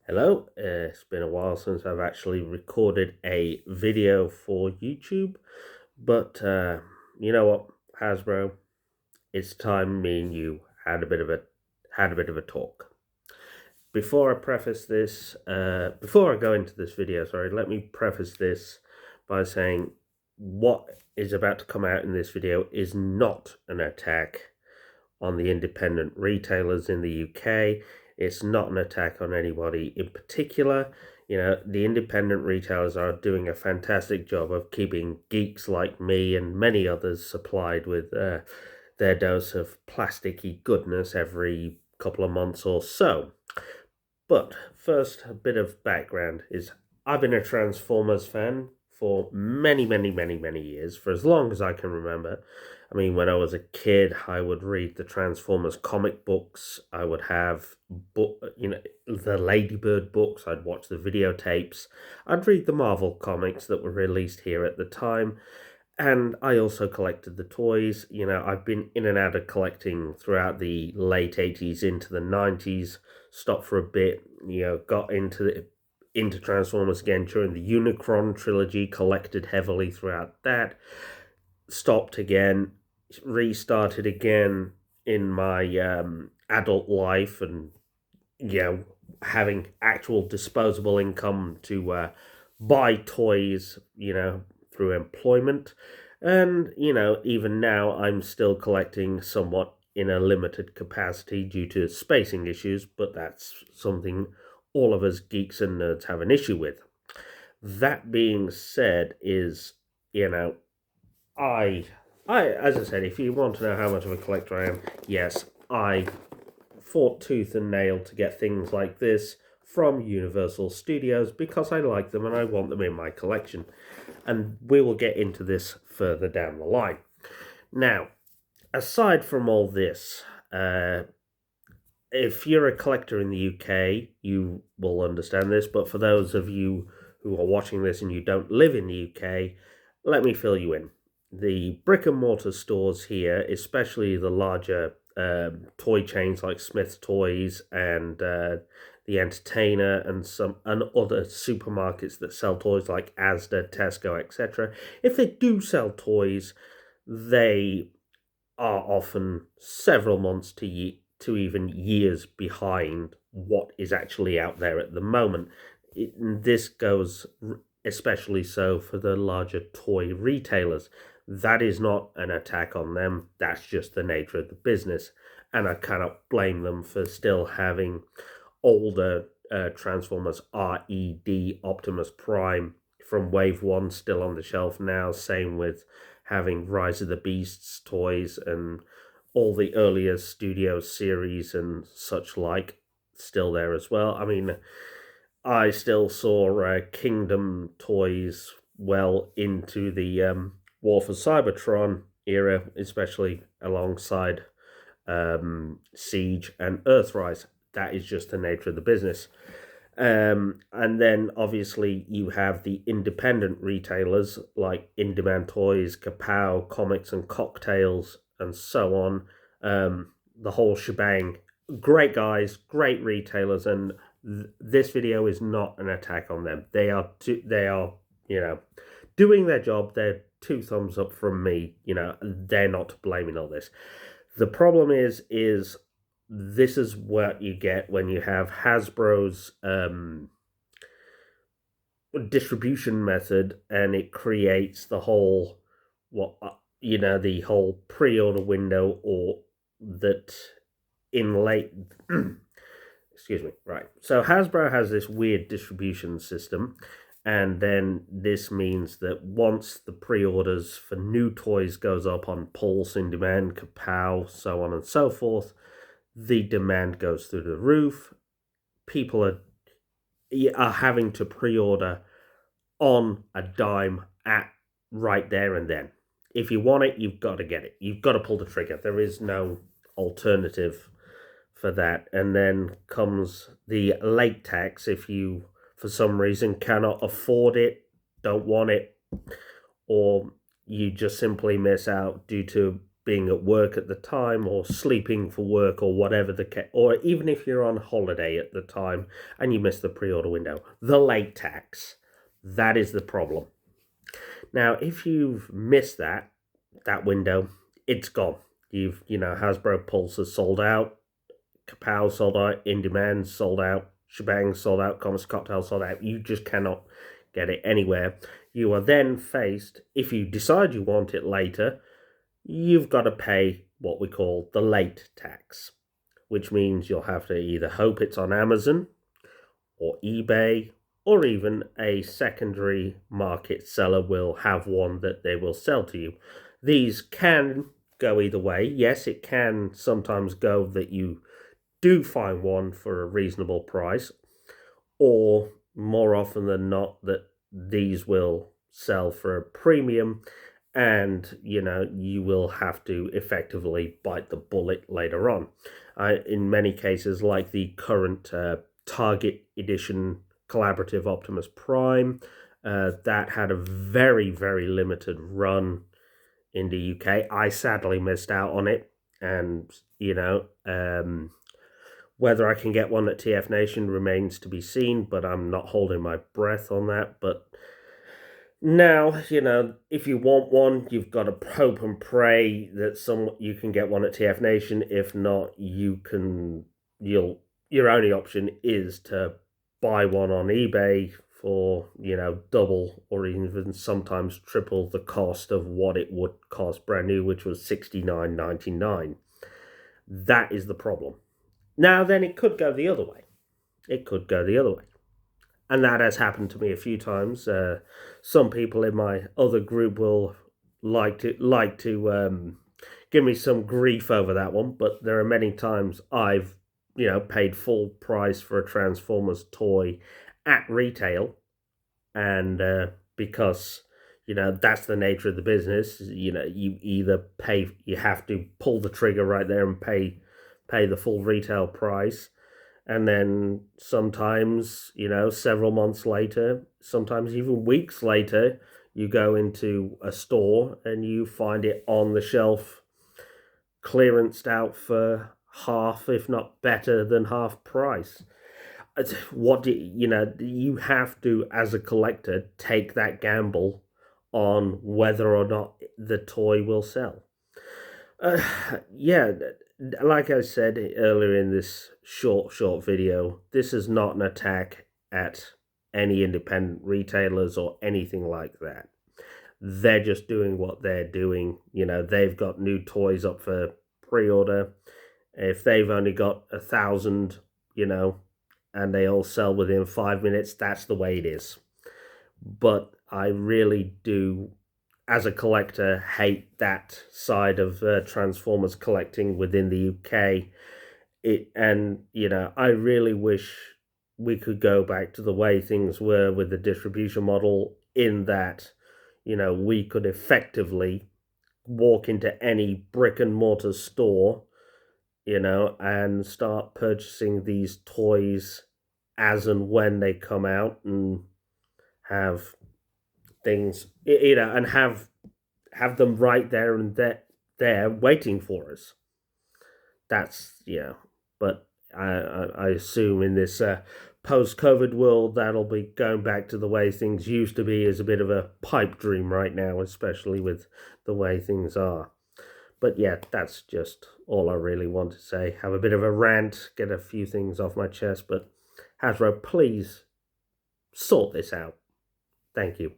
Hello, it's been a while since I've actually recorded a video for YouTube, but you know what, Hasbro, it's time me and you had a bit of a talk. Before I go into this video, sorry, let me preface this by saying what is about to come out in this video is not an attack on the independent retailers in the UK. It's not an attack on anybody in particular. The independent retailers are doing a fantastic job of keeping geeks like me and many others supplied with their dose of plasticky goodness every couple of months or so. But first, a bit of background is I've been a Transformers fan for many, many, many, many years, for as long as I can remember. I mean, when I was a kid, I would read the Transformers comic books. I would have, the Ladybird books. I'd watch the videotapes. I'd read the Marvel comics that were released here at the time. And I also collected the toys. I've been in and out of collecting throughout the late 80s into the 90s, stopped for a bit, got into Transformers again during the Unicron trilogy, collected heavily throughout that, stopped again, restarted again in my adult life, and having actual disposable income to buy toys, through employment. And, even now I'm still collecting somewhat in a limited capacity due to spacing issues, but that's something all of us geeks and nerds have an issue with. That being said, you know, I, as I said, if you want to know how much of a collector I am, yes, I fought tooth and nail to get things like this from Universal Studios because I like them and I want them in my collection. And we will get into this further down the line. Now, aside from all this, if you're a collector in the UK, you will understand this, but for those of you who are watching this and you don't live in the UK, let me fill you in. The brick and mortar stores here, especially the larger toy chains like Smith's Toys and the Entertainer and other supermarkets that sell toys like Asda, Tesco, etc. If they do sell toys, they are often several months to even years behind what is actually out there at the moment. This goes especially so for the larger toy retailers. That is not an attack on them, that's just the nature of the business. And I cannot blame them for still having older Transformers Red Optimus Prime from Wave 1 still on the shelf now. Same with having Rise of the Beasts toys and all the earlier studio series and such like still there as well. I mean, I still saw Kingdom toys well into the War for Cybertron era, especially alongside Siege and Earthrise. That is just the nature of the business. And then obviously you have the independent retailers like In Demand Toys, Kapow, Comics and Cocktails, and so on. The whole shebang. Great guys, great retailers, and this video is not an attack on them. They are doing their job. They're two thumbs up from me. They're not to blame in all this. The problem is this is what you get when you have Hasbro's distribution method, and it creates the whole the whole pre-order window, or that in late excuse me, right. So Hasbro has this weird distribution system, and then this means that once the pre-orders for new toys goes up on Pulse, In Demand, Kapow, so on and so forth, the demand goes through the roof. People are having to pre-order on a dime at right there and then. If you want it, you've got to get it. You've got to pull the trigger. There is no alternative for that. And then comes the late tax if you, for some reason, cannot afford it, don't want it, or you just simply miss out due to being at work at the time or sleeping for work or whatever the case, or even if you're on holiday at the time and you miss the pre-order window, the late tax, that is the problem. Now, if you've missed that window, it's gone. Hasbro Pulse has sold out, Kapow sold out, In Demand sold out, Shebang sold out, Comics Cocktail sold out. You just cannot get it anywhere. You are then faced, if you decide you want it later, you've got to pay what we call the late tax, which means you'll have to either hope it's on Amazon or eBay, or even a secondary market seller will have one that they will sell to you. These can go either way. Yes, it can sometimes go that you do find one for a reasonable price, or more often than not that these will sell for a premium, and you will have to effectively bite the bullet later on. In many cases, like the current Target edition collaborative Optimus Prime, that had a very, very limited run in the UK. I sadly missed out on it, and whether I can get one at TF Nation remains to be seen, but I'm not holding my breath on that. But now, if you want one, you've got to hope and pray that you can get one at TF Nation. If not, your only option is to buy one on eBay for, double or even sometimes triple the cost of what it would cost brand new, which was $69.99. That is the problem. Now, then, it could go the other way. And that has happened to me a few times. Some people in my other group will like to give me some grief over that one, but there are many times I've paid full price for a Transformers toy at retail, and because that's the nature of the business. You have to pull the trigger right there and pay the full retail price. And then sometimes, several months later, sometimes even weeks later, you go into a store and you find it on the shelf, clearanced out for half, if not better than half price. You have to, as a collector, take that gamble on whether or not the toy will sell. Yeah, like I said earlier in this short video, this is not an attack at any independent retailers or anything like that. They're just doing what they're doing. They've got new toys up for pre-order. If they've only got 1,000, and they all sell within 5 minutes, that's the way it is. But I really do, as a collector, hate that side of Transformers collecting within the UK. I really wish we could go back to the way things were with the distribution model, in that, we could effectively walk into any brick and mortar store, and start purchasing these toys as and when they come out, and have things, and have them right there and there waiting for us. That's, but I assume in this post-COVID world, that'll be going back to the way things used to be, is a bit of a pipe dream right now, especially with the way things are. But yeah, that's just all I really want to say. Have a bit of a rant, get a few things off my chest, but Hasbro, please sort this out. Thank you.